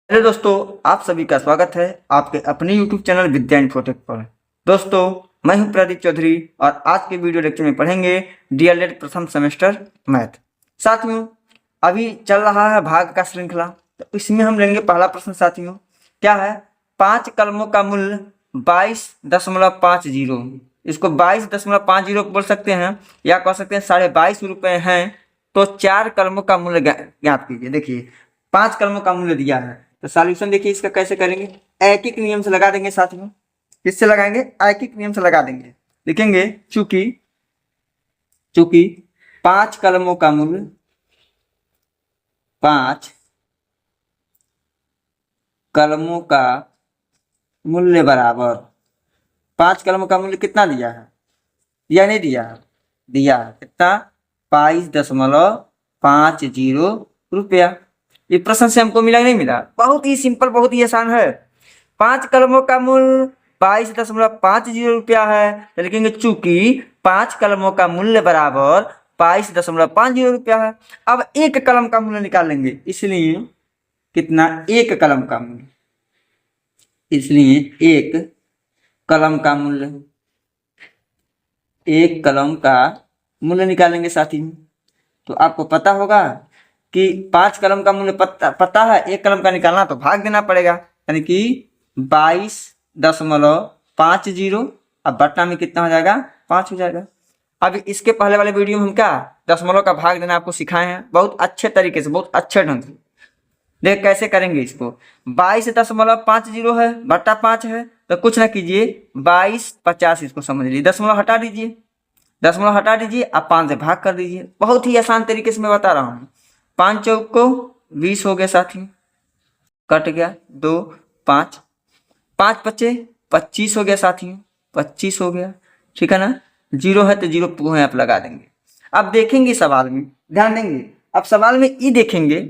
Hello दोस्तों, आप सभी का स्वागत है आपके अपने यूट्यूब चैनल विद्या इन्फोटेक पर। दोस्तों, मैं हूं प्रदीप चौधरी और आज के वीडियो लेक्चर में पढ़ेंगे डीएलएड प्रथम सेमेस्टर मैथ। साथियों, अभी चल रहा है भाग का श्रृंखला, तो इसमें हम लेंगे पहला प्रश्न। साथियों, क्या है? 5 कलमों का मूल्य 22.50। इसको 22.50 बोल सकते हैं या कह सकते हैं 22.5 रुपये हैं। तो 4 कलमों का मूल्य ज्ञात कीजिए। देखिए, 5 कलमों का मूल्य दिया है, तो सॉल्यूशन देखिए इसका कैसे करेंगे। ऐकिक नियम से लगा देंगे साथियों। किससे लगाएंगे? ऐकिक नियम से लगा देंगे। लिखेंगे चूंकि 5 कलमों का मूल्य 5 कलमों का मूल्य बराबर 5 कलमों का मूल्य कितना दिया है या नहीं दिया है? दिया है। कितना? 22.50 रुपया। ये प्रश्न से हमको मिला नहीं मिला? बहुत ही सिंपल, बहुत ही आसान है। 5 कलमों का मूल्य 22.50 रुपया है, तो लिखेंगे चूंकि 5 कलमों का मूल्य बराबर 22.50 रुपया है। अब एक कलम का मूल्य निकाल लेंगे, इसलिए कितना? एक कलम का मूल्य, इसलिए एक कलम का मूल्य, एक कलम का मूल्य निकालेंगे साथी। तो आपको पता होगा कि 5 कलम का मूल्य पता है, एक कलम का निकालना तो भाग देना पड़ेगा, यानी कि 22.50। अब बट्टा में कितना हो जाएगा? 5 हो जाएगा। अब इसके पहले वाले वीडियो में हम क्या दशमलव का भाग देना आपको सिखाए हैं, बहुत अच्छे तरीके से, बहुत अच्छे ढंग से। देख कैसे करेंगे इसको। 22.50 है, बट्टा 5 है, तो कुछ ना कीजिए, 22.50 इसको समझ लीजिए। दशमलव हटा दीजिए, दशमलव हटा दीजिए, आप 5 से भाग कर दीजिए। बहुत ही आसान तरीके से मैं बता रहा हूँ। 5 चौक को 20 हो गया साथी, कट गया 2 5, 5 पच्चे 25 हो गया साथियों, 25 हो गया। ठीक है ना? 0 है तो 0 को आप लगा देंगे। अब देखेंगे सवाल में, ध्यान देंगे। अब सवाल में ई देखेंगे,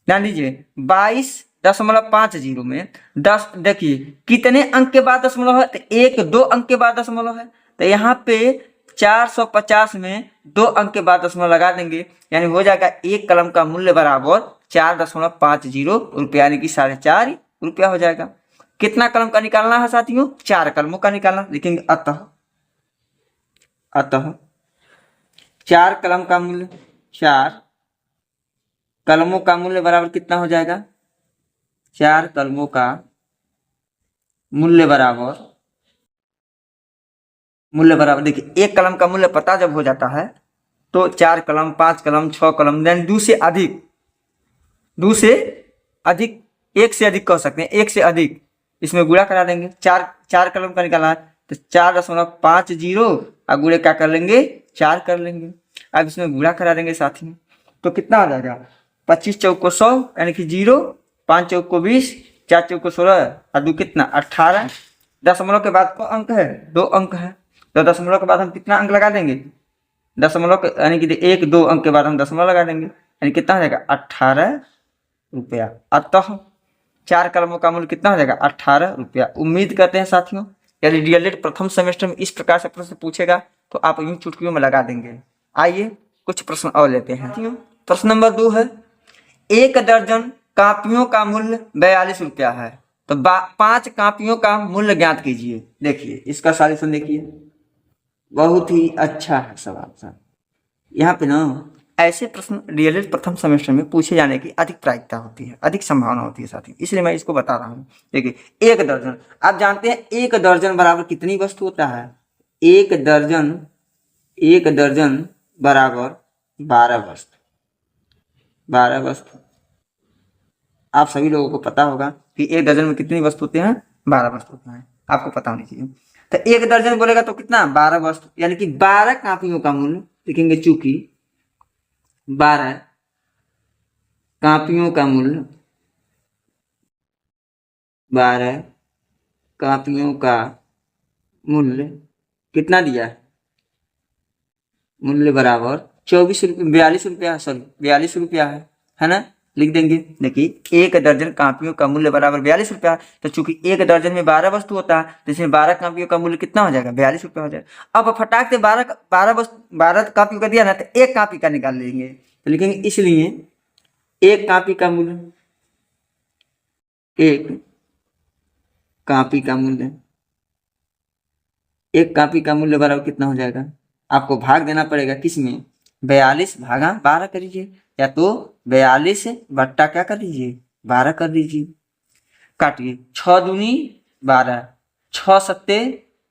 ध्यान दीजिए। 22.50 में 10, देखिए कितने अंक के बाद दशमलव है? तो 1 2 अंक के बाद दशमलव है, तो यहाँ पे 450 में 2 अंक के बाद दशमलव लगा देंगे, यानी हो जाएगा एक कलम का मूल्य बराबर 4.50 रुपया, यानी कि 4.5 रुपया हो जाएगा। कितना कलम का निकालना है साथियों? 4 कलमों का निकालना। लिखेंगे अतः 4 कलम का मूल्य, 4 कलमों का मूल्य बराबर कितना हो जाएगा? 4 कलमों का मूल्य बराबर देखिए, एक कलम का मूल्य पता जब हो जाता है तो 4 कलम, 5 कलम, 6 कलम, देन 2 से अधिक, 2 से अधिक, 1 से अधिक कह सकते हैं, 1 से अधिक इसमें गुणा करा देंगे। 4 कलम का निकालना है तो 4.50 और गुणे क्या कर लेंगे? 4 कर लेंगे। अब इसमें गुणा करा देंगे साथी में, तो कितना हो जाएगा? 25 चौक को 100, यानी कि 0, 5 चौक को 20, 4 चौक को 16 और 2 कितना? 18। दशमलव के बाद को अंक है? 2 अंक है, तो दशमलव के बाद हम कितना अंक लगा देंगे? दशमलव यानी कि 1 2 अंक के बाद हम दशमलव लगा देंगे, यानी कितना हो जाएगा? 18 रुपया। अतः 4 कलमों का मूल्य कितना हो जाएगा? 18 रुपया। उम्मीद करते हैं साथियों, यदि डीएलएड प्रथम सेमेस्टर में इस प्रकार से प्रश्न पूछेगा तो आप यूं चुटकियों में लगा देंगे। आइए कुछ प्रश्न और लेते हैं। प्रश्न नंबर 2 है, 1 दर्जन कापियों का मूल्य 42 रुपया है, तो 5 कापियों का मूल्य ज्ञात कीजिए। देखिए इसका सॉल्यूशन देखिए, बहुत ही अच्छा है सवाल सर। यहाँ पे ना ऐसे प्रश्न डीएलएड प्रथम सेमेस्टर में पूछे जाने की अधिक प्रायिकता होती है, अधिक संभावना होती है साथी, इसलिए मैं इसको बता रहा हूँ। देखिए 1 दर्जन, आप जानते हैं 1 दर्जन बराबर कितनी वस्तु होता है? 1 दर्जन बराबर 12 वस्तु, 12 वस्तु। आप सभी लोगों को पता होगा कि 1 दर्जन में कितनी वस्तु होते हैं? 12 वस्तु होते हैं, आपको पता होनी चाहिए। तो 1 दर्जन बोलेगा तो कितना? 12 वस्तु, यानी कि 12 कापियों का मूल्य लिखेंगे, चूंकि 12 कापियों का मूल्य, 12 कापियों का मूल्य कितना दिया है? मूल्य बराबर 42 रुपया, सॉरी 42 रुपया है ना? लिख देंगे। देखिए 1 दर्जन कापियों का मूल्य बराबर 42 रुपया, तो चूंकि 1 दर्जन में 12 वस्तु होता है, तो इसमें 12 कापियों का मूल्य कितना हो जाएगा? 42 रुपया हो जाएगा। अब फटाक से 12 कापियों का दिया ना, तो 1 कापी का निकाल लेंगे, तो लिखेंगे इसलिए 1 कापी का मूल्य, एक कॉपी का मूल्य, एक कॉपी का मूल्य बराबर कितना हो जाएगा? आपको भाग देना पड़ेगा किसमें? 42 भागा 12 कर लीजिए, या तो 42 बट्टा क्या कर लीजिए 12 कर लीजिए। काटिए, 6 दूनी 12, 6 सत्ते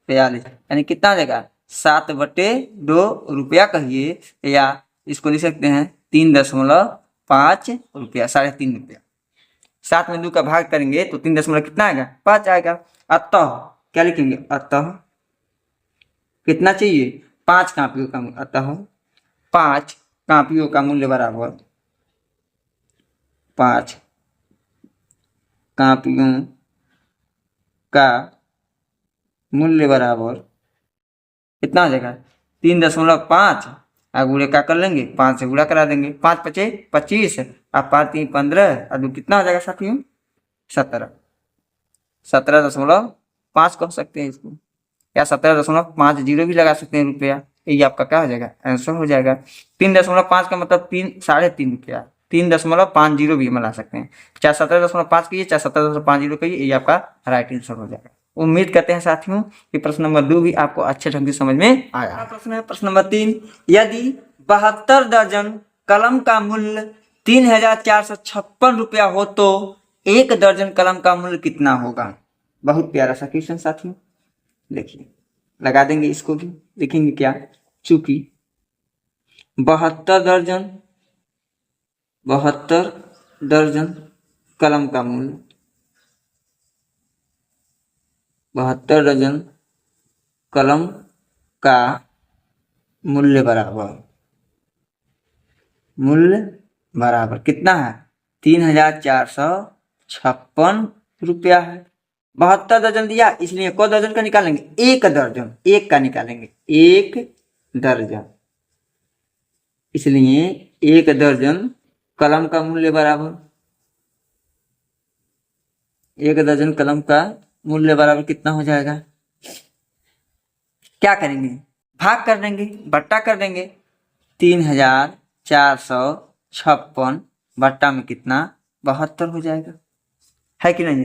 42, यानी कितना आ जाएगा 7/2 रुपया कहिए, या इसको लिख सकते हैं 3.5 रुपया, 3.5 रुपया। 7 में 2 का भाग करेंगे तो 3 दशमलव कितना आएगा 5 आएगा। अतः क्या लिखेंगे? अतः कितना चाहिए? 5 कॉपियों का मूल्य। अतः 5 कॉपियों का मूल्य बराबर 5 कॉपियों का मूल्य बराबर कितना हो जाएगा 3.5। अब गुणे क्या कर लेंगे? 5 से गुणा करा देंगे, 5 पचे 25, अब 5 3 15, और 2 कितना हो जाएगा साथियों 17। 17.5 कह सकते हैं इसको, या 17.50 भी लगा सकते हैं रुपया। ये आपका क्या हो जाएगा? आंसर हो जाएगा। 3.5 का मतलब 3.5 रुपया, 3.50 भी मिला सकते हैं। चाहे 17.5 कहिए, चाहे 17.50 कहिए, ये आपका राइट आंसर हो जाएगा। उम्मीद करते हैं साथियों कि प्रश्न नंबर 2 भी आपको अच्छे ढंग से समझ में आया। प्रश्न है प्रश्न नंबर 3, यदि 72 दर्जन कलम का मूल्य 3,456 रुपया हो तो 1 दर्जन कलम का मूल्य कितना होगा? बहुत प्यारा सा क्वेश्चन साथियों, देखिए लगा देंगे इसको भी, लिखेंगे क्या? चूंकि 72 दर्जन कलम का मूल्य, 72 दर्जन कलम का मूल्य बराबर कितना है? 3,456 रुपया है। 72 दर्जन दिया, इसलिए को दर्जन का निकालेंगे? 1 दर्जन, 1 का निकालेंगे, 1 दर्जन, इसलिए 1 दर्जन कलम का मूल्य बराबर, 1 दर्जन कलम का मूल्य बराबर कितना हो जाएगा? क्या करेंगे? भाग कर देंगे, बट्टा कर देंगे। 3,456 बट्टा में कितना? 72 हो जाएगा, है कि नहीं?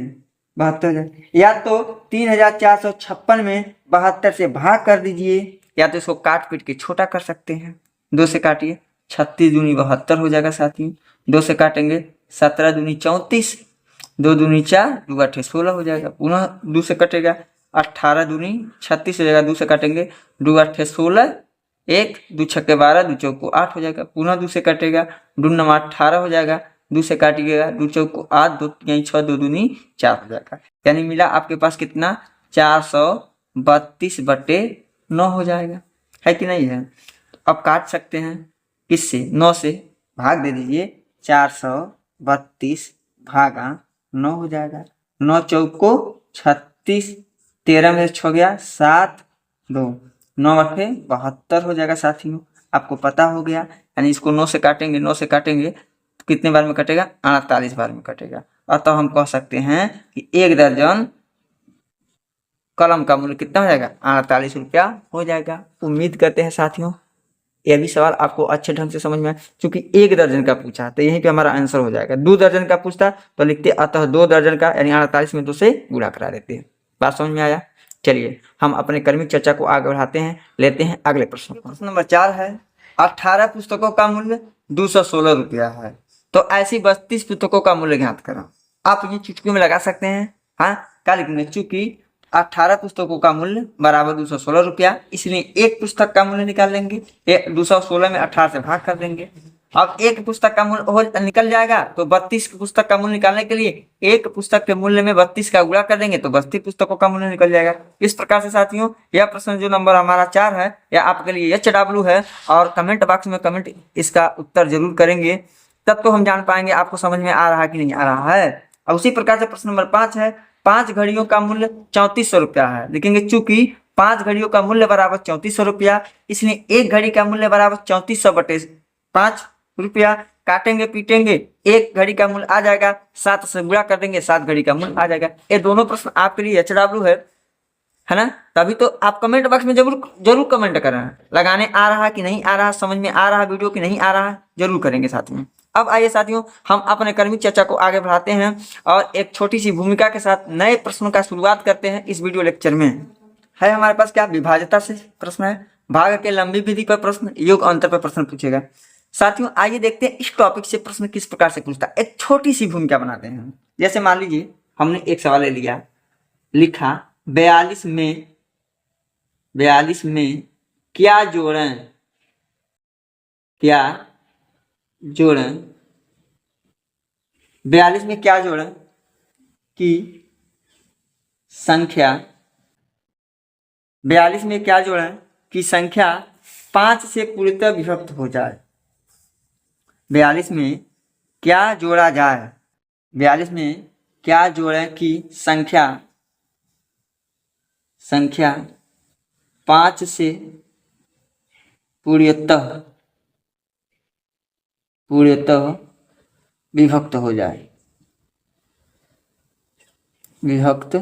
72 हो जाएगा। या तो 3,456 में 72 से भाग कर दीजिए, या तो इसको काट पीट के छोटा कर सकते हैं। 2 से काटिए, 36 दूनी 72 हो जाएगा साथियों। 2 से काटेंगे, 17 दूनी 34, 2 दूनी 4, 2 8 16 हो जाएगा। पुनः 2 से कटेगा, 18 दूनी 36 हो जाएगा। 2 से काटेंगे, 2 8 16, 1 2 6 12, 2 चौको 8 हो जाएगा। पुनः 2 से काटेगा, 2 9 18 हो जाएगा। 2 से काटिएगा, 2 चौको 8, 2 यहीं 6, 2 दूनी 4 हो जाएगा। यानी मिला आपके पास कितना? 432/9 हो जाएगा, है कि नहीं है? अब काट सकते हैं किससे? 9 से भाग दे दीजिए, 432 भागा 9 हो जाएगा। 9 चौको 36, 13 में 6 गया 7, 2 9 8 72 हो जाएगा साथियों। आपको पता हो गया, यानी इसको 9 से काटेंगे, 9 से काटेंगे तो कितने बार में कटेगा? 48 बार में कटेगा। अतः हम कह सकते हैं कि 1 दर्जन कलम का मूल्य कितना हो जाएगा? 48 रुपया हो जाएगा। उम्मीद करते हैं साथियों यह भी सवाल आपको अच्छे ढंग से समझ में आए। चूंकि 1 दर्जन का पूछा तो यहीं पे हमारा आंसर हो जाएगा। 2 दर्जन का पूछता तो लिखते अतः 2 दर्जन का, यानी 48 में 2 से गुणा करा देते हैं। बात समझ में आया? चलिए हम अपने क्रमिक चर्चा को आगे बढ़ाते हैं, लेते हैं अगले प्रश्न। प्रश्न नंबर 4 है, 18 पुस्तकों का मूल्य 216 रुपया है, तो ऐसी 32 पुस्तकों का मूल्य ज्ञात करो। आप ये चुटकी में लगा सकते हैं। हाँ, क्या लिखेंगे? चूंकि 18 पुस्तकों का मूल्य बराबर 216 रुपया, इसलिए एक पुस्तक का मूल्य निकाल लेंगे। 216 में 18 से भाग कर देंगे। अब एक पुस्तक का मूल्य निकल जाएगा, तो 32 पुस्तक का मूल्य निकालने के लिए एक पुस्तक के मूल्य में 32 का गुणा कर देंगे तो 32 पुस्तकों का मूल्य निकल जाएगा। इस प्रकार से साथियों यह प्रश्न जो नंबर हमारा 4 है यह आपके लिए HW है, और कमेंट बॉक्स में कमेंट इसका उत्तर जरूर करेंगे, तब तो हम जान पाएंगे आपको समझ में आ रहा है कि नहीं आ रहा है। और उसी प्रकार से प्रश्न नंबर 5 है, 5 घड़ियों का मूल्य 3400 रुपया है। लिखेंगे चूंकि 5 घड़ियों का मूल्य बराबर 3400 रुपया, इसलिए एक घड़ी का मूल्य बराबर 3400/5 रुपया। काटेंगे पीटेंगे, एक घड़ी का मूल्य आ जाएगा, 7 से गुणा कर देंगे, 7 घड़ी का मूल्य आ जाएगा। ये दोनों प्रश्न आपके लिए HW है ना? तभी तो आप कमेंट बॉक्स में जरूर कमेंट करें, लगाने आ रहा कि नहीं आ रहा, समझ में आ रहा वीडियो कि नहीं आ रहा, जरूर करेंगे साथ में। अब आइए साथियों, हम अपने कर्मी चर्चा को आगे बढ़ाते हैं और एक छोटी सी भूमिका के साथ नए प्रश्नों का शुरुआत करते हैं इस वीडियो लेक्चर में। है हमारे पास क्या विभाज्यता से प्रश्न है, भाग के लंबी विधि पर प्रश्न, योग अंतर पर प्रश्न पूछेगा। साथियों आइए देखते हैं इस टॉपिक से प्रश्न किस प्रकार से पूछता है। एक छोटी सी भूमिका बनाते हैं। जैसे मान लीजिए हमने एक सवाल ले लिया, लिखा 42 में क्या जोड़ें, क्या जोड़ें, 42 में क्या जोड़ें की संख्या, 42 में क्या जोड़ें कि संख्या 5 से पूर्णतः विभक्त हो जाए। 42 में क्या जोड़ा जाए, 42 में क्या जोड़ें कि संख्या 5 से पूर्णतः विभक्त हो जाए, विभक्त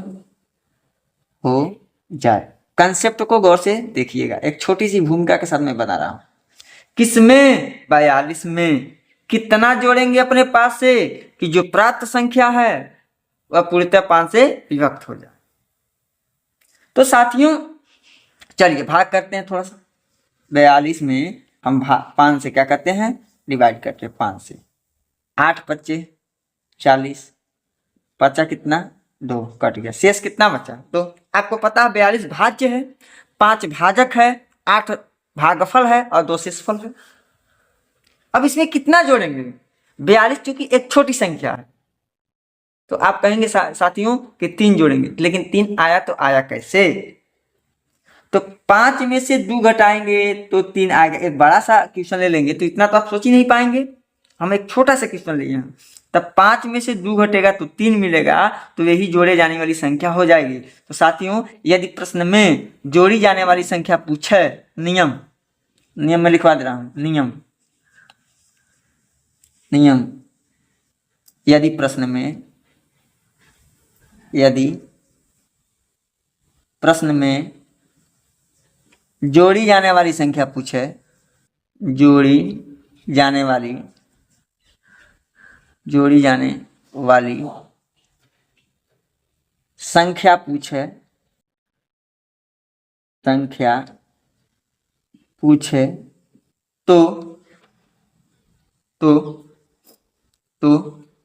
हो जाए। कंसेप्ट को गौर से देखिएगा, एक छोटी सी भूमिका के साथ मैं बता रहा हूं। किसमें, 42 में कितना जोड़ेंगे अपने पास से कि जो प्राप्त संख्या है वह पूर्णतः 5 से विभक्त हो जाए। तो साथियों चलिए भाग करते हैं थोड़ा सा। 42 में हम 5 से क्या करते हैं, डिवाइड करते हैं 5 से। 8 पच्चे 40, बचा कितना 2, कट गया, शेष कितना बचा। तो आपको पता है 42 भाज्य है, 5 भाजक है, 8 भागफल है और 2 शेषफल है। अब इसमें कितना जोड़ेंगे, 42 चूंकि एक छोटी संख्या है तो आप कहेंगे साथियों कि 3 जोड़ेंगे, लेकिन 3 आया तो आया कैसे। तो 5 में से 2 घटाएंगे तो 3 आएगा। एक बड़ा सा क्वेश्चन ले लेंगे तो इतना तो आप सोच ही नहीं पाएंगे, हम एक छोटा सा क्वेश्चन लिए हैं। तब 5 में से 2 घटेगा तो 3 मिलेगा, तो यही जोड़े जाने वाली संख्या हो जाएगी। तो साथियों यदि प्रश्न में जोड़ी जाने वाली संख्या पूछे, नियम में लिखवा दे रहा हूं, नियम यदि प्रश्न में जोड़ी जाने वाली संख्या पूछे, जोड़ी जाने वाली संख्या पूछे, तो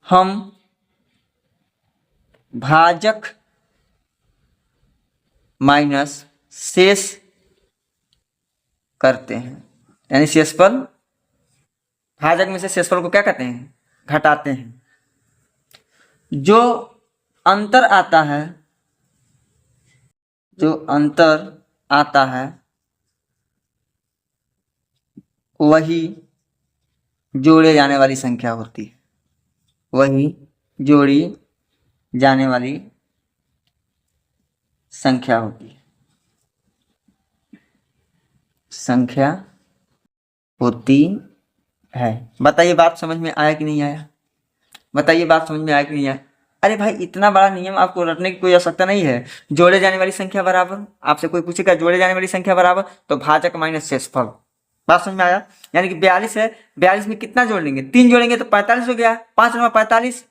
हम भाजक माइनस शेष करते हैं, यानी शेषफल, भाजक में से शेषफल को क्या कहते हैं, घटाते हैं। जो अंतर आता है वही जोड़े जाने वाली संख्या होती है, वही जोड़ी जाने वाली संख्या होती है, बताइए बात समझ में आया कि नहीं आया, अरे भाई इतना बड़ा नियम आपको रटने की कोई आवश्यकता नहीं है। जोड़े जाने वाली संख्या बराबर, आपसे कोई पूछेगा जोड़े जाने वाली संख्या बराबर तो भाजक माइनस शेषफल। बात समझ में आया। यानी कि 42 है, 42 में कितना जोड़ लेंगे, 3 जोड़ेंगे तो 45 हो गया, 5 9 45।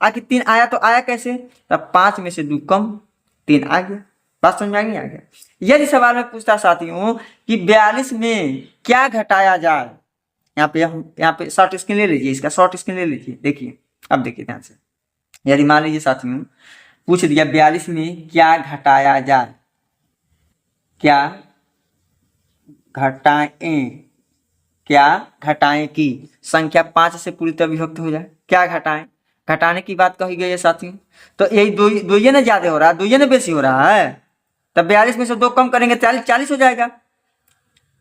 आखिर 3 आया तो आया कैसे, तब 5 में से 2 कम 3 आ गया। बात समझ में आ गया। यदि सवाल में पूछता साथियों कि 42 में क्या घटाया जाए, यहाँ पे शॉर्ट स्क्रीन ले लीजिए, इसका शॉर्ट स्क्रीन ले लीजिए, देखिए अब देखिए ध्यान से। यदि मान लीजिए साथियों पूछ दिया 42 में क्या घटाया जाए, क्या घटाएं कि संख्या 5 से पूरी तरह विभक्त हो जाए। क्या घटाने की बात कही गई है साथियों। तो यही दो ये ना ज्यादा हो रहा है, 2 ये ना बेसी हो रहा है। तब 42 में से 2 कम करेंगे 40 हो जाएगा,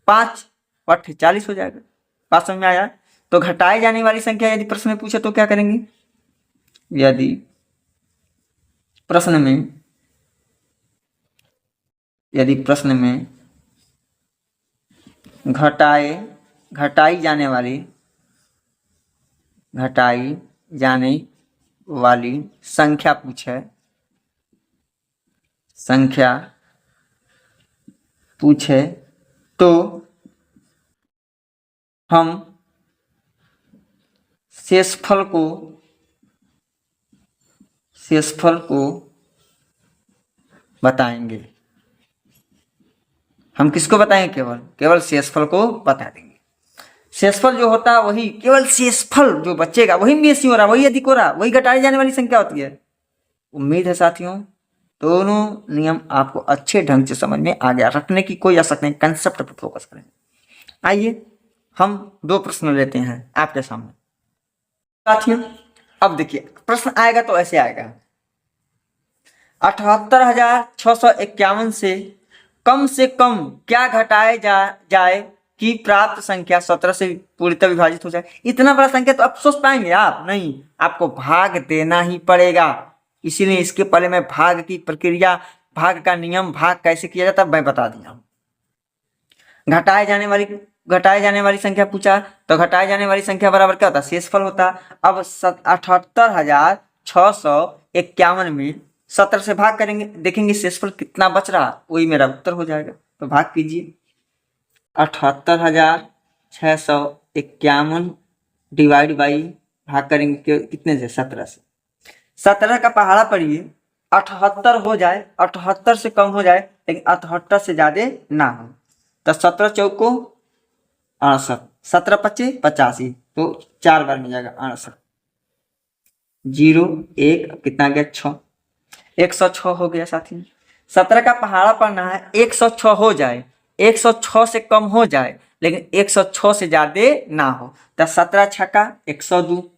5 8 40 हो जाएगा। बात समझ में आया। तो घटाई जाने वाली संख्या यदि प्रश्न में पूछे तो क्या करेंगे, यदि प्रश्न में घटाई जाने वाली संख्या पूछे तो हम शेषफल को बताएंगे। हम किसको बताएंगे? केवल शेषफल को बता देंगे। शेषफल जो होता है वही, केवल शेषफल जो बचेगा वही बेसी हो रहा, वही अधिक हो रहा, वही घटाई जाने वाली संख्या होती है। उम्मीद है साथियों दोनों नियम आपको अच्छे ढंग से समझ में आ गया। रखने की कोई आवश्यकता नहीं, कंसेप्ट पर फोकस करें। आइए हम 2 प्रश्न लेते हैं आपके सामने साथियों। अब देखिए प्रश्न आएगा तो ऐसे आएगा, 78,651 से कम क्या घटाए जाए कि प्राप्त संख्या 17 से पूर्णतः विभाजित हो जाए। इतना बड़ा संख्या तो आप सोच पाएंगे? आप नहीं, आपको भाग देना ही पड़ेगा। इसीलिए इसके पहले मैं भाग की प्रक्रिया, भाग का नियम, भाग कैसे किया जाता है मैं बता दिया। घटाए जाने वाली संख्या पूछा, तो घटाए जाने वाली संख्या बराबर क्या होता है? शेषफल होता। अब 78,651 में 17 से भाग करेंगे, देखेंगे शेषफल कितना बच रहा, वही मेरा उत्तर हो जाएगा। तो भाग कीजिए, 78,651 डिवाइड बाई, भाग करेंगे कितने से? 17 से। 17 का पहाड़ा पढ़िए, 78 हो जाए, 78 से कम हो जाए लेकिन 78 से ज्यादा ना हो। तो 17 चौको 68, 17 पच्चे 85, तो 4 बार में जाएगा 68, 0 1 कितना गया? 6, 106 हो गया साथी। 17 का पहाड़ा पढ़ना है, 106 हो जाए, 106 से कम हो जाए लेकिन 106 से ज्यादा ना हो। तो 17 छक्का 102,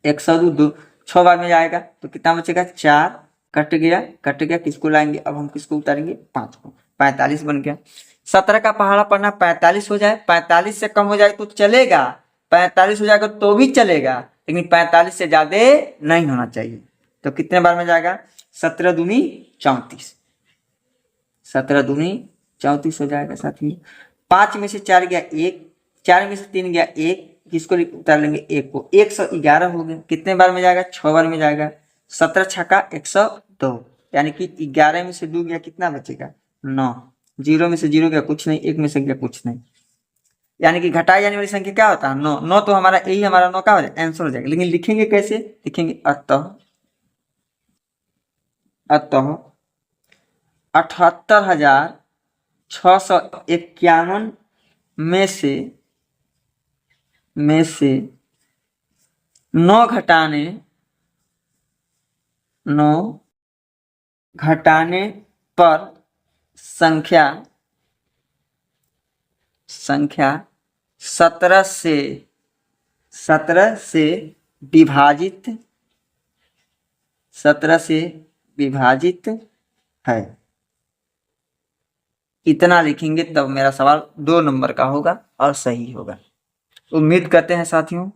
102 6 बार में जाएगा तो कितना बचेगा? 4, कट गया, किसको लाएंगे? अब हम किसको उतारेंगे? 5 को, 45 बन गया। 17 का पहाड़ा पढ़ना 45 हो जाए, 45 से कम हो जाए तो चलेगा, 45 हो जाएगा तो भी चलेगा लेकिन 45 से ज्यादा नहीं होना चाहिए। तो कितने बार में जाएगा? 17 दूनी 34, 17 दूनी 34 हो जाएगा साथी। 5 में से 4 गया 1, 4 में से 3 गया 1, किसको उतार लेंगे? 1 को, 111 हो गया। कितने बार में जाएगा? 6 बार में जाएगा। 17 छक्का 102, यानी कि 11 में से 2 गया, कितना बचेगा? 9, 0 में से 0 गया कुछ नहीं, 1 में से गया कुछ नहीं, यानी कि घटाई जाने वाली संख्या क्या होता है? 9। 9 तो हमारा यही, हमारा 9 का हो जाएगा, आंसर हो जाएगा। लेकिन लिखेंगे कैसे? लिखेंगे अतः 78,651 में से 9 घटाने पर संख्या 17 से विभाजित है। इतना लिखेंगे तब मेरा सवाल 2 नंबर का होगा और सही होगा। उम्मीद करते हैं साथियों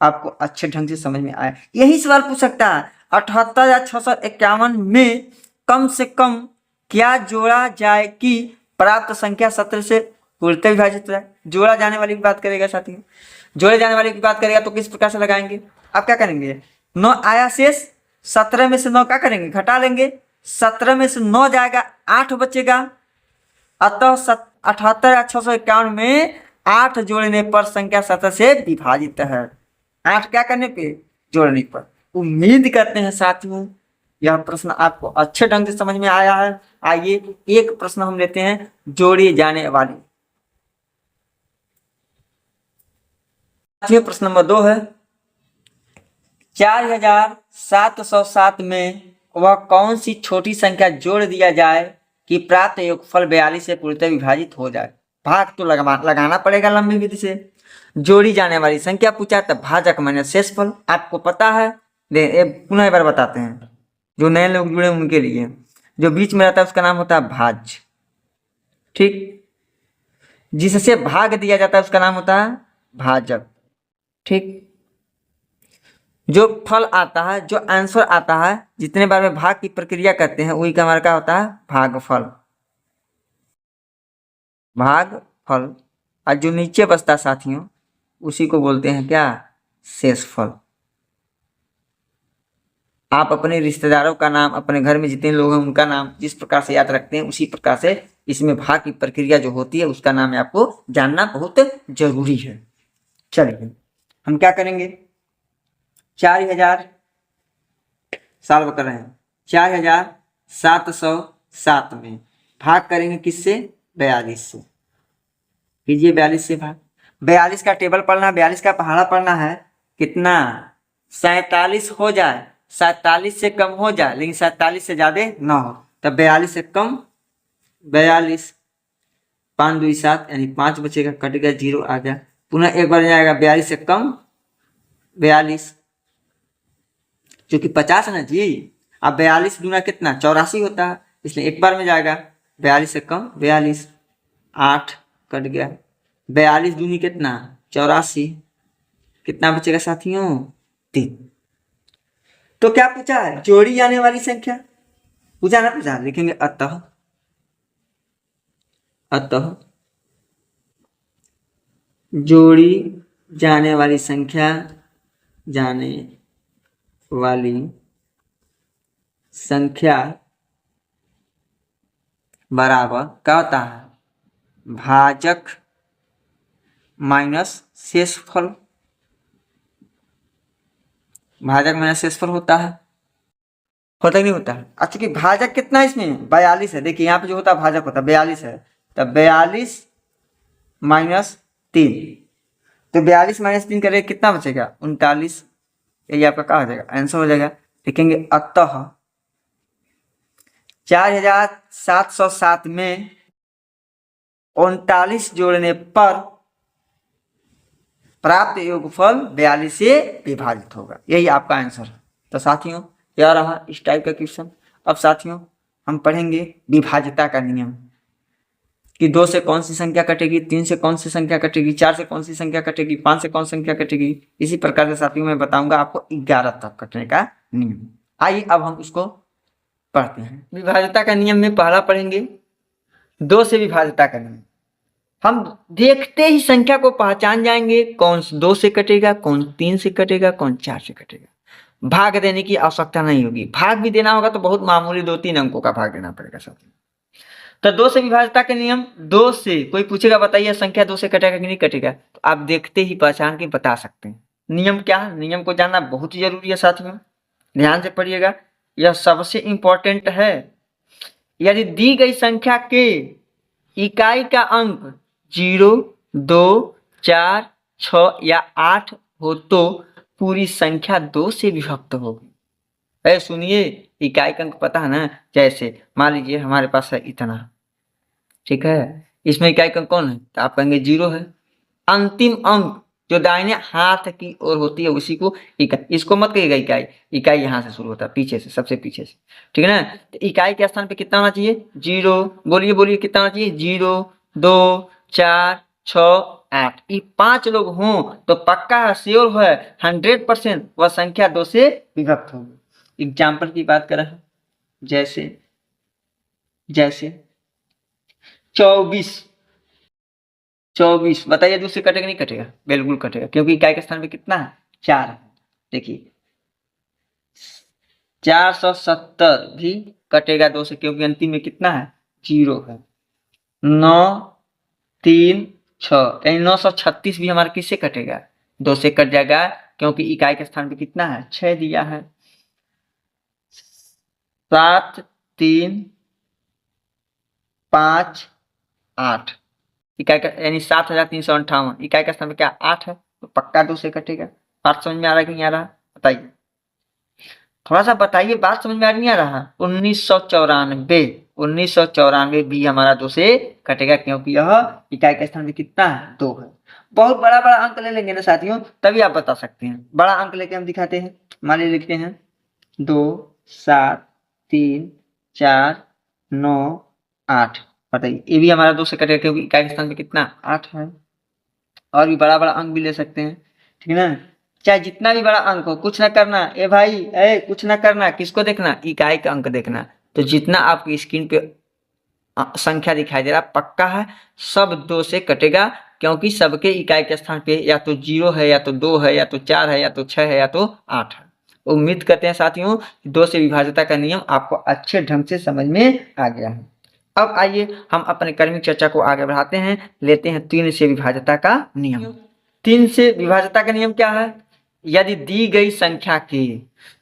आपको अच्छे ढंग से समझ में आया। यही सवाल पूछ सकता है, 78,651 में कम से कम क्या जोड़ा जाए कि प्राप्त संख्या 17 से पूर्णतः विभाजित हो जाए। जोड़ा जाने वाली की बात करेगा साथियों, जोड़े जाने वाली की बात करेगा तो किस प्रकार से लगाएंगे? आप क्या करेंगे? 9 आया शेष, 17 में से 9 क्या करेंगे? घटा लेंगे। 17 में से 9 जाएगा, 8 बचेगा। अतः 78,651 में 8 जोड़ने पर संख्या 17 से विभाजित है। 8 क्या करने पे? जोड़ने पर। उम्मीद करते हैं साथियों यह प्रश्न आपको अच्छे ढंग से समझ में आया है। आइए एक प्रश्न हम लेते हैं जोड़ी जाने वाली। प्रश्न नंबर 2 है, 4707 में वह कौन सी छोटी संख्या जोड़ दिया जाए कि प्राप्त योगफल 42 से पूर्णतः विभाजित हो जाए। भाग तो लगाना पड़ेगा लंबी विधि से। जोड़ी जाने वाली संख्या पूछा तो भाजक माइनस शेषफल आपको पता है। पुनः एक बार बताते हैं, जो नए लोग जुड़े उनके लिए, जो बीच में रहता है उसका नाम होता है भाज्य। ठीक, जिससे भाग दिया जाता है उसका नाम होता है भाजक। ठीक, जो फल आता है, जो आंसर आता है, जितने बार में भाग की प्रक्रिया करते हैं वही का हमारा क्या होता है? भागफल। भागफल। और जो नीचे बचता साथियों उसी को बोलते हैं क्या? शेषफल। आप अपने रिश्तेदारों का नाम, अपने घर में जितने लोग हैं उनका नाम जिस प्रकार से याद रखते हैं उसी प्रकार से इसमें भाग की प्रक्रिया जो होती है उसका नाम आपको जानना बहुत जरूरी है। चलिए हम क्या करेंगे, 4000 सॉल्व कर रहे हैं, 4707 में भाग करेंगे किससे, 42 से। कीजिए 42 से भाग। 42 का टेबल पढ़ना, 42 का पहाड़ा पढ़ना है, कितना 47 हो जाए, 47 से कम हो जाए लेकिन 47 से ज्यादा ना हो, तब 42 से कम 42, 5 2 7 यानी 5 बचेगा, कट गया, 0 आ गया। पुनः एक बार जाएगा 42 से कम 42, क्योंकि 50 है ना जी। अब 42 दूना कितना 84 होता है, इसलिए एक बार में जाएगा 42 से कम 42, 8 कट गया, 42 दूनी कितना 84, कितना बचेगा साथियों 3। तो क्या पूछा है, जोड़ी जाने वाली संख्या पूछा ना, पूछा, लिखेंगे अतः जोड़ी जाने वाली संख्या, जाने वाली संख्या बराबर क्या होता है, भाजक माइनस शेषफल, भाजक माइनस शेषफल होता है, होता ही नहीं होता है। अच्छा कि भाजक कितना है इसमें 42 है, देखिए यहाँ पे जो होता है भाजक होता है 42 है, तब 42 माइनस 3, तो 42 माइनस 3 करें कितना बचेगा 39, यही आपका क्या हो जाएगा आंसर हो जाएगा। लिखेंगे अतः 4707 में 39 जोड़ने पर प्राप्त योगफल 42 से विभाजित होगा, यही आपका आंसर है। तो साथियों यह रहा इस टाइप का क्वेश्चन। अब साथियों हम पढ़ेंगे विभाज्यता का नियम, कि 2 से कौन सी संख्या कटेगी, 3 से कौन सी संख्या कटेगी, 4 से कौन सी संख्या कटेगी, 5 से कौन सी संख्या कटेगी। इसी प्रकार से साथियों मैं बताऊंगा आपको 11 तक कटने का नियम। आइए अब हम इसको पढ़ते हैं। विभाज्यता का नियम में पहला पढ़ेंगे 2 से विभाज्यता का नियम। हम देखते ही संख्या को पहचान जाएंगे, कौन 2 से कटेगा, कौन 3 से कटेगा, कौन 4 से कटेगा। भाग देने की आवश्यकता नहीं होगी, भाग भी देना होगा तो बहुत मामूली 2-3 अंकों का भाग देना पड़ेगा साथियों। तो 2 से विभाज्यता के नियम, 2 से कोई पूछेगा बताइए संख्या 2 से कटेगा कि नहीं कटेगा, तो आप देखते ही पहचान के बता सकते हैं। नियम क्या है, नियम को जानना बहुत जरूरी है साथियों, ध्यान से पढ़िएगा, यह सबसे इंपॉर्टेंट है। यदि दी गई संख्या के इकाई का अंक 0, 2, 4, 6 या 8 हो तो पूरी संख्या 2 से विभक्त होगी। अरे सुनिए, इकाई का अंक पता है ना, जैसे मान लीजिए हमारे पास है इतना, ठीक है, इसमें इकाई का अंक कौन है, तो आप कहेंगे 0 है। अंतिम अंक जो दाहिने हाथ की ओर होती है उसी को इकाई, इसको मत कहिएगा इकाई, इकाई यहाँ से शुरू होता है, पीछे से, सबसे पीछे से, ठीक है ना। तो इकाई के स्थान पे कितना होना चाहिए 0, बोलिए बोलिए कितना होना चाहिए 0, 2, 4, 6, 8, ये 5 लोग हों तो पक्का है, श्योर है, 100% वह संख्या 2 से विभक्त होगी। एग्जाम्पल की बात करें, जैसे 24 बताइए 2 से कटेगा नहीं कटेगा, बिल्कुल कटेगा, क्योंकि इकाई के स्थान पे कितना है 4 है। देखिए 470 भी कटेगा 2 से, क्योंकि अंतिम में कितना है 0 है। 9, 3, 6 यानी 936 भी हमारा किससे कटेगा 2 से कट जाएगा, क्योंकि इकाई के स्थान पे कितना है 6 दिया है। 7, 3, 5, 8 इकाई का यानी 7358, इकाई का स्थान पे क्या 8 है, तो पक्का 2 से कटेगा। बात समझ में आ रहा है कि नहीं आ रहा, बताइए, थोड़ा सा बताइए, बात समझ में आ नहीं आ रहा। 1994 भी हमारा 2 से कटेगा, क्योंकि यह इकाई का स्थान पे कितना है 2 है। बहुत बड़ा बड़ा अंक ले लेंगे ना साथियों, तभी आप बता सकते हैं। बड़ा अंक लेके हम दिखाते हैं, मान लीजिए लिखते हैं 2, 7, 3, 4, 9, 8, बताइए ये भी हमारा 2 से कटेगा, क्योंकि इकाई के स्थान पे कितना 8 है। और भी बड़ा बड़ा अंक भी ले सकते हैं, ठीक है ना, चाहे जितना भी बड़ा अंक हो, कुछ ना करना ए भाई, कुछ ना करना, किसको देखना इकाई का अंक देखना। तो जितना आपकी स्क्रीन पे संख्या दिखाई दे रहा पक्का है सब 2 से कटेगा, क्योंकि सबके इकाई के स्थान पे या तो 0 है, या तो 2 है, या तो 4 है, या तो 6 है, या तो 8 है। उम्मीद करते हैं साथियों 2 से विभाज्यता का नियम आपको अच्छे ढंग से समझ में आ गया है। अब आइए हम अपने कर्मिक चर्चा को आगे बढ़ाते हैं, लेते हैं 3 से विभाज्यता का नियम। 3 से विभाज्यता का नियम क्या है? यदि दी गई संख्या के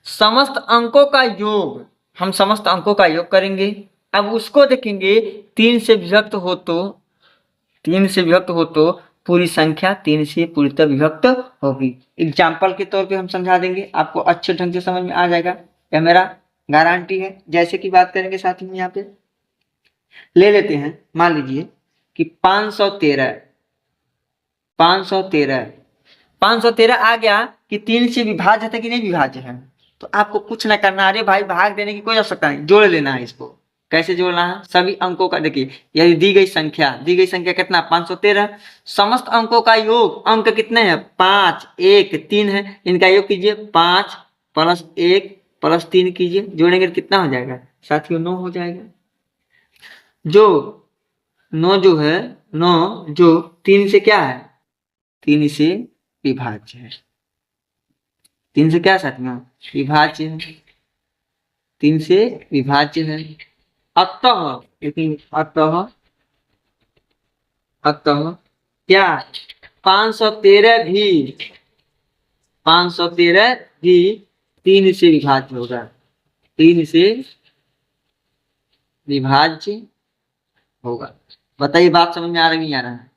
समस्त अंकों का योग, हम समस्त अंकों का योग करेंगे। अब उसको देखेंगे 3 से विभक्त हो तो, 3 से विभक्त हो तो पूरी संख्या 3 से पूर्णतः विभक्त होगी। एग्जाम्पल के तौर पे हम समझा देंगे, आपको अच्छे ढंग से समझ में आ जाएगा, यह मेरा गारंटी है। जैसे कि बात करेंगे साथ में, यहाँ पे ले लेते हैं, मान लीजिए कि 513 513 आ गया कि 3 से विभाज्य है कि नहीं विभाज्य है। तो आपको कुछ ना करना, अरे भाई भाग देने की कोई आवश्यकता नहीं, जोड़ लेना है इसको। कैसे जोड़ना है? सभी अंकों का देखिए, यदि दी गई संख्या कितना 513, समस्त अंकों का योग, अंक कितने हैं 5 1 3 है, इनका योग कीजिए 5 + 1 + 3 कीजिए, जोड़ेंगे तो कितना हो जाएगा साथियों? 9 हो जाएगा। जो 9 जो है, 9 जो 3 से क्या है? 3 से विभाज्य है। 3 से क्या साथियों? विभाज्य है, 3 से विभाज्य है। अतः लेकिन अतः क्या 513 भी 3 से विभाज्य होगा, 3 से विभाज्य होगा। बताइए बात समझ में आ रहा है नहीं आ रहा है?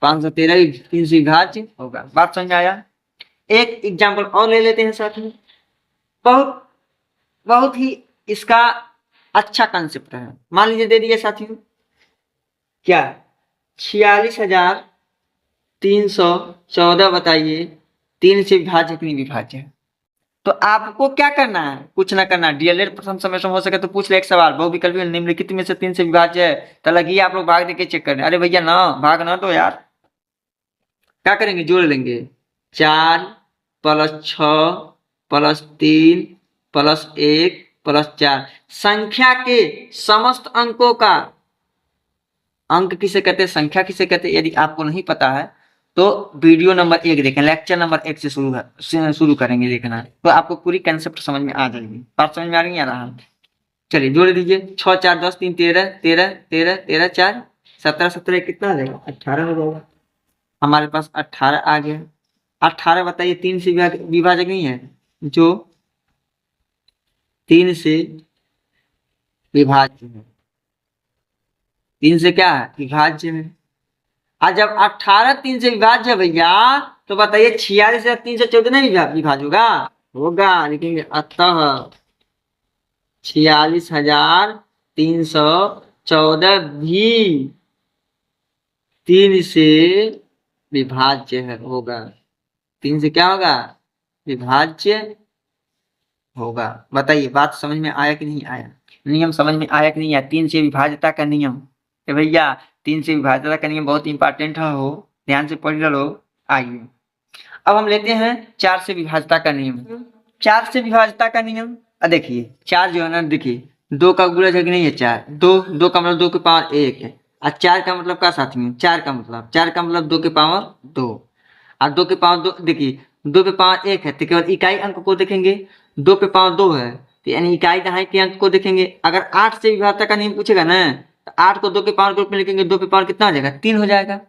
513 भी 3 से विभाज्य होगा। बात समझ में आया? एक एग्जाम्पल और ले लेते हैं साथ में, बहुत ही इसका अच्छा कंसेप्ट है। मान लीजिए दे दिए साथियों क्या 46,314, बताइए 3 से विभाज्य कि नहीं विभाज्य है? तो आपको क्या करना है? कुछ ना करना, डीएलएड प्रथम सेमेस्टर हो सके तो पूछ ले एक सवाल, बहुविकल्पी निम्नलिखित में से 3 से विभाज्य है, तो लगिए आप लोग भाग देके चेक करने। अरे भैया ना भाग ना दो यार, क्या करेंगे? जोड़ लेंगे 4 + 6 + 3 + 1 + 4, संख्या के समस्त अंकों का, अंक किसे कहते हैं, संख्या किसे कहते हैं? यदि आपको नहीं पता है तो वीडियो नंबर 1 देखें, लेक्चर नंबर 1 से शुरू करेंगे देखना, तो आपको पूरी कंसेप्ट समझ में आ जाएगी। बात समझ में आ रही है आ रहा? चलिए जोड़ दीजिए, 6 4 10 3 13 13 13 13 4 17 17 कितना आ जाएगा? 18 हो जाएगा। हमारे पास 18 आ गया। 18 बताइए 3 से विभाजक नहीं है, जो 3 से विभाज्य है, 3 से क्या है? विभाज्य है। और जब 18 3 से विभाज्य है भैया, तो बताइए 46 3 से 14 नहीं विभाज्य होगा, लिखेंगे अतः 46,314 भी 3 से विभाज्य होगा। 3 से क्या होगा? विभाज्य होगा। बताइए बात समझ में आया कि नहीं आया? नियम समझ में आया कि नहीं आया? 3 से विभाज्यता का नियम भैया, 3 से विभाज्यता का नियम बहुत इंपॉर्टेंट है, हो ध्यान से पढ़ लो। आइए अब हम लेते हैं 4 से विभाज्यता का नियम। 4 से विभाज्यता का नियम, देखिए 4 जो है ना, देखिए 2 का गुणज है कि नहीं है? 4 2 का मतलब 2 की पावर 1 है, और 4 का मतलब क्या साथ में? 4 का मतलब 2 की पावर 2, और 2 की पावर 2, देखिए 2 पे पावर 1 है तो केवल इकाई अंक को देखेंगे, 2 पे पावर 2 है तो यानी इकाई दहाई के अंक को देखेंगे। अगर 8 से विभाज्यता का नियम पूछेगा ना, तो 8 को 2 के पावर ग्रुप में लिखेंगे, 2 पे पावर कितना हो जाएगा? 3 हो जाएगा।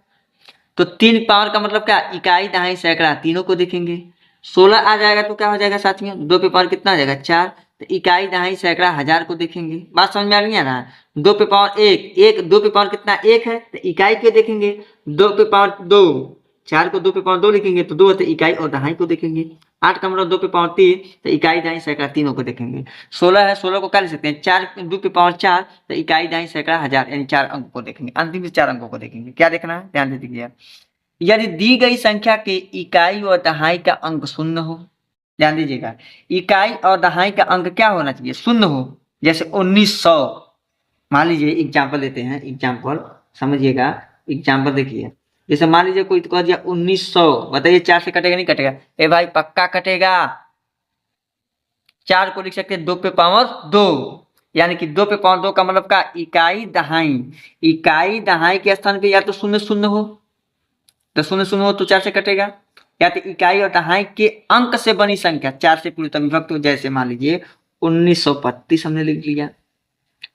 तो 3 पावर का मतलब क्या? इकाई दहाई सैकड़ा, तीनों को देखेंगे। 16 आ जाएगा तो क्या हो जाएगा साथियों? 2 पे पावर कितना आ जाएगा? 4, तो इकाई दहाई सैकड़ा हजार को देखेंगे। बात समझ में आ रही है ना? 2 पे पावर 1 2 पे पावर कितना? 1 है, तो इकाई के देखेंगे। 2 पे पावर 2, 4 को 2 पे पावर 2 लिखेंगे तो 2 है, तो इकाई और दहाई को देखेंगे। 8 का मतलब 2 पे पावर 3, तो इकाई दहाई सैकड़ा तीनों को देखेंगे। 16 है, 16 को क्या लिख सकते हैं? 4 2 पे पावर 4, तो इकाई दहाई सैकड़ा हजार, यानी 4 अंक को देखेंगे। अंतिम से 4 अंकों को देखेंगे। क्या देखना है? ध्यान से दीजिए। यदि दी गई संख्या के इकाई और दहाई का अंक शून्य हो, ध्यान दीजिएगा, इकाई और दहाई का अंक क्या होना चाहिए? शून्य हो। जैसे 1900, मान लीजिए एग्जाम्पल देते हैं, एग्जाम्पल समझिएगा, एग्जाम्पल देखिए। जैसे मान लीजिए कोई तो कह दिया 1900, बताइए 4 से कटेगा नहीं कटेगा? ए भाई पक्का कटेगा। 4 को लिख सकते हैं 2 पे पावर 2, यानी कि 2 पे पावर 2 का मतलब का इकाई दहाई के स्थान पे या तो शून्य शून्य हो, तो शून्य शून्य हो तो 4 से कटेगा, या तो इकाई और दहाई के अंक से बनी संख्या 4 से पूरी विभक्त हो। जैसे मान लीजिए 1932 हमने लिख लिया,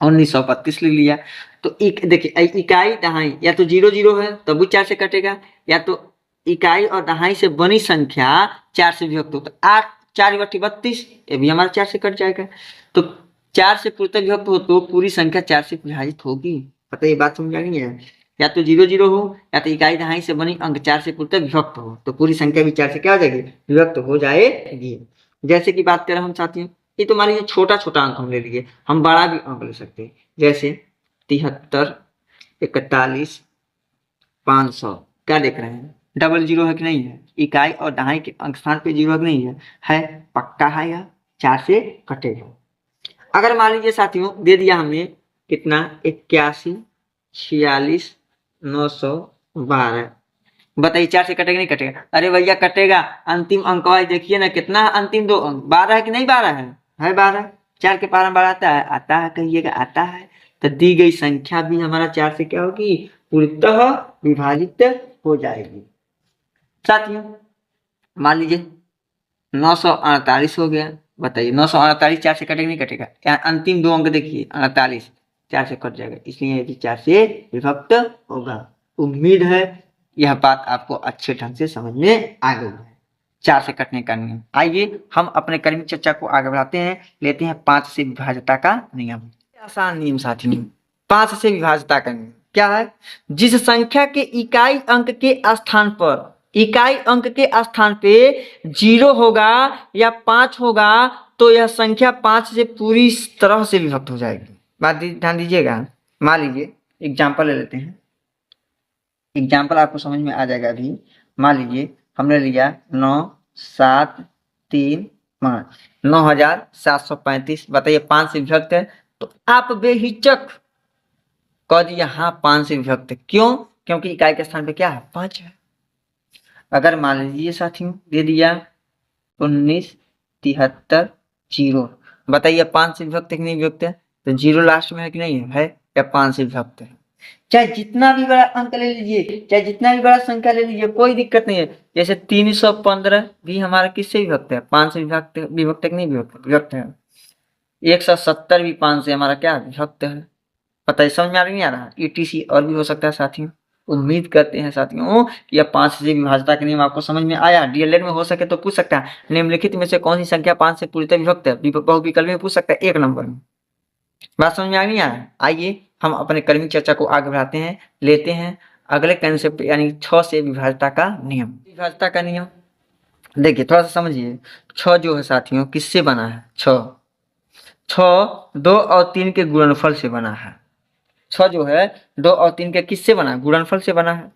1932 लिख लिया, तो देखिए इकाई दहाई या तो 0 0 है तब भी 4 से कटेगा, या तो इकाई और दहाई से बनी संख्या 4 से विभक्त हो, तो 8 4 बट्टी 32, ये भी हमारा 4 से कट जाएगा। तो 4 से पूर्णतः विभक्त हो तो पूरी संख्या 4 से विभाजित होगी। पता ये बात समझ आ गई है? या तो 0 0 हो, या तो इकाई दहाई से बनी अंक 4 से पूर्णतः विभक्त हो, तो पूरी संख्या भी 4 से क्या हो जाएगी? विभक्त हो जाएगी। जैसे कि बात करें हम साथियों, ये तो मान लीजिए छोटा छोटा अंक हम ले लिए, हम बड़ा भी अंक ले सकते हैं, जैसे 73 41 500। क्या देख रहे हैं? डबल जीरो है कि नहीं है? इकाई और दहाई के अंक स्थान पे जीरो है कि नहीं है? है, पक्का है, या 4 से कटेगा। अगर मान लीजिए साथियों दे दिया हमने कितना, 81 46 912, बताइए 4 से कटेगा नहीं कटेगा? अरे भैया कटेगा। अंतिम अंक वाइज देखिए ना, कितना है अंतिम 2 अंक? 12 है कि नहीं? 12 है 12। 4 के पारा 12 आता है? आता है, कहिएगा आता है। तो दी गई संख्या भी हमारा 4 से क्या होगी? पूर्णतः विभाजित हो जाएगी। साथियों मान लीजिए 948 हो गया, बताइए 948 4 से कटेगा नहीं कटेगा? अंतिम 2 अंक देखिए 48, 4 से कट जाएगा, इसलिए ये भी 4 से विभक्त होगा। उम्मीद है यह बात आपको अच्छे ढंग से समझ में आ गई है, 4 से कटने का नियम। आइए हम अपने कर्मी चर्चा को आगे बढ़ाते हैं, लेते हैं 5 से विभाज्यता का नियम। आसान नियम साथियों, 5 से विभाज्यता का नियम क्या है? जिस संख्या के इकाई अंक के स्थान पर, इकाई अंक के स्थान पे 0 होगा या 5 होगा तो यह संख्या 5 से पूरी तरह से विभक्त हो जाएगी। बात ध्यान दीजिएगा। मान लीजिए एग्जाम्पल ले लेते हैं, एग्जाम्पल आपको समझ में आ जाएगा अभी। मान लीजिए हमने लिया 9 7 3 5, 9735। बताइए 5 से विभक्त है, तो आप बेहिचक कह दिया हाँ 5 से विभक्त है। क्यों? क्योंकि इकाई के स्थान पे क्या है? 5 है। अगर मान लीजिए साथियों दे दिया 19 73 0, बताइए 5 से विभक्त है कि नहीं विभक्त है? तो 0 लास्ट में है कि नहीं है? या 5 से विभक्त है। चाहे जितना भी बड़ा अंक ले लीजिए, चाहे जितना भी बड़ा संख्या ले लीजिए, कोई दिक्कत नहीं है। जैसे 315 भी हमारा किससे विभक्त है? 5 से विभक्त है कि नहीं विभक्त है। 170 भी 5 से हमारा क्या विभक्त है। पता है, समझ में आ रहा नहीं आ रहा? ETC और भी हो सकता है साथियों। उम्मीद करते हैं साथियों कि यह 5 से विभाज्यता का नियम आपको समझ में आया। DLED में हो सके तो पूछ सकता है निम्नलिखित में से कौन सी संख्या 5 से पूरी तरह विभक्त है? बहुविकल्प में पूछ सकता है 1 नंबर में। बात समझ में आ नहीं आ रहा? आइए हम अपने कर्मी चर्चा को आगे बढ़ाते हैं, लेते हैं अगले कंसेप्ट यानी 6 से विभाज्यता का नियम। विभाज्यता का नियम देखिए थोड़ा सा समझिए। 6 जो है साथियों किससे बना है? 6 2 और 3 के गुणनफल से बना है। 6 जो है 2 और 3 के किससे बना है? गुणनफल से बना है।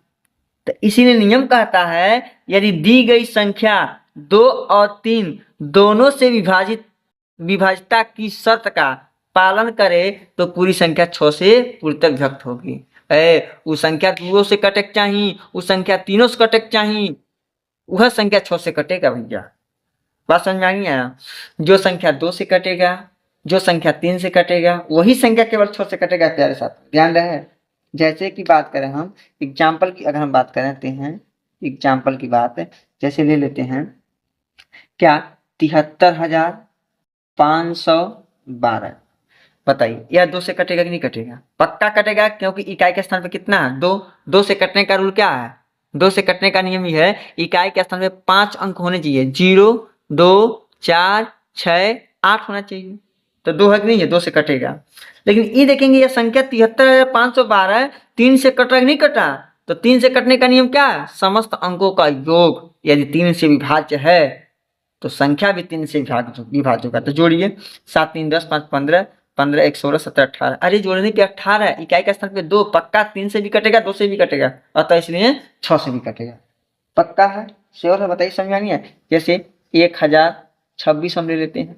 तो इसीलिए नियम कहता है यदि दी गई संख्या 2 और 3 दोनों से विभाज्यता की शर्त का पालन करे तो पूरी संख्या 6 से पूर्णतः विभक्त होगी। उस संख्या 2 से कटेक चाहिए, उस संख्या 3 से कटेक चाहिए, वह संख्या 6 से कटेगा भैया। बात समझ में आ नहीं आया? जो संख्या 2 से कटेगा, जो संख्या 3 से कटेगा, वही संख्या केवल 6 से कटेगा। प्यारे साथ ध्यान रहे। जैसे कि बात करें हम एग्जाम्पल की, अगर हम बात करते हैं एग्जाम्पल की बात, जैसे ले लेते हैं क्या 73,512। बताइए यह 2 से कटेगा कि नहीं कटेगा? पक्का कटेगा, क्योंकि इकाई के स्थान पे कितना है? 2। 2 से कटने का रूल क्या है? 2 से कटने का नियम ये है इकाई के स्थान पे 5 अंक होने चाहिए। 0 2 4 6 8 होना चाहिए। तो 2 है कि नहीं है? 2 से कटेगा। लेकिन ये देखेंगे यह संख्या 73,512 3 से कट रहा है नहीं कटा? तो 3 से कटने का नियम क्या है? समस्त अंकों का योग यदि 3 से विभाज्य है तो संख्या भी 3 से विभाज्य होगा। तो जोड़िए 7 3 10 5 15 15 1 16 17 18। अरे जोड़ने पे 18, इकाई का स्थान पे 2, पक्का 3 से भी कटेगा 2 से भी कटेगा, अतः इसलिए 6 से भी कटेगा। पक्का है, श्योर है? बताइए समझ नहीं है? जैसे 1026 हम ले लेते हैं।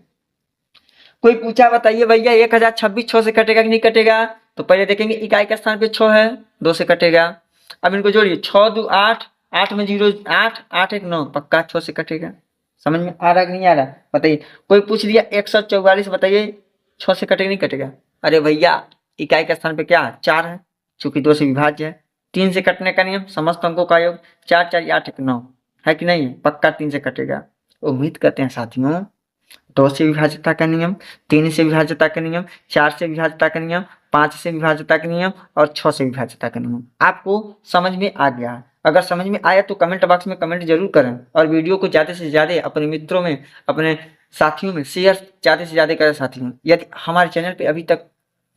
कोई पूछा बताइए भैया 1026 6 से कटेगा कि नहीं कटेगा? तो पहले देखेंगे इकाई का स्थान पे 6 है, 2 से कटेगा। अब इनको जोड़िए 6 2 8, 8 में 0 8 8 1 9, पक्का 6 से कटेगा। समझ में आ रहा कि नहीं आ रहा? बताइए। कोई पूछ दिया 144, बताइए 6 से कटेगा नहीं कटेगा? अरे भैया इकाई के स्थान पे क्या 4 है, चूंकि 2 से विभाज्य है। 3 से कटने का नियम समस्त अंकों का योग 4 4 8 1 9 है कि नहीं? पक्का 3 से कटेगा। उम्मीद करते हैं साथियों 2 से विभाज्यता का नियम, 3 से विभाज्यता का नियम, 4 से विभाज्यता का नियम, 5 से विभाज्यता का नियम और 6 से विभाज्यता का नियम आपको समझ में आ गया। अगर समझ में आया तो कमेंट बॉक्स में कमेंट जरूर करें और वीडियो को ज़्यादा से ज़्यादा अपने मित्रों में, अपने साथियों में शेयर ज़्यादा से ज़्यादा करें साथियों। यदि हमारे चैनल पे अभी तक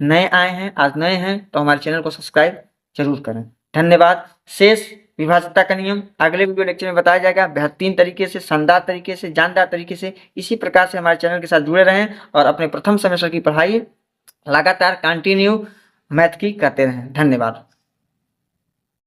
नए आए हैं, आज नए हैं, तो हमारे चैनल को सब्सक्राइब जरूर करें। धन्यवाद। शेष विभाज्यता का नियम अगले वीडियो लेक्चर में बताया जाएगा, बेहतरीन तरीके से, शानदार तरीके से, जानदार तरीके से। इसी प्रकार से हमारे चैनल के साथ जुड़े रहें और अपने प्रथम सेमेस्टर की पढ़ाई लगातार कंटिन्यू मैथ की करते रहें। धन्यवाद।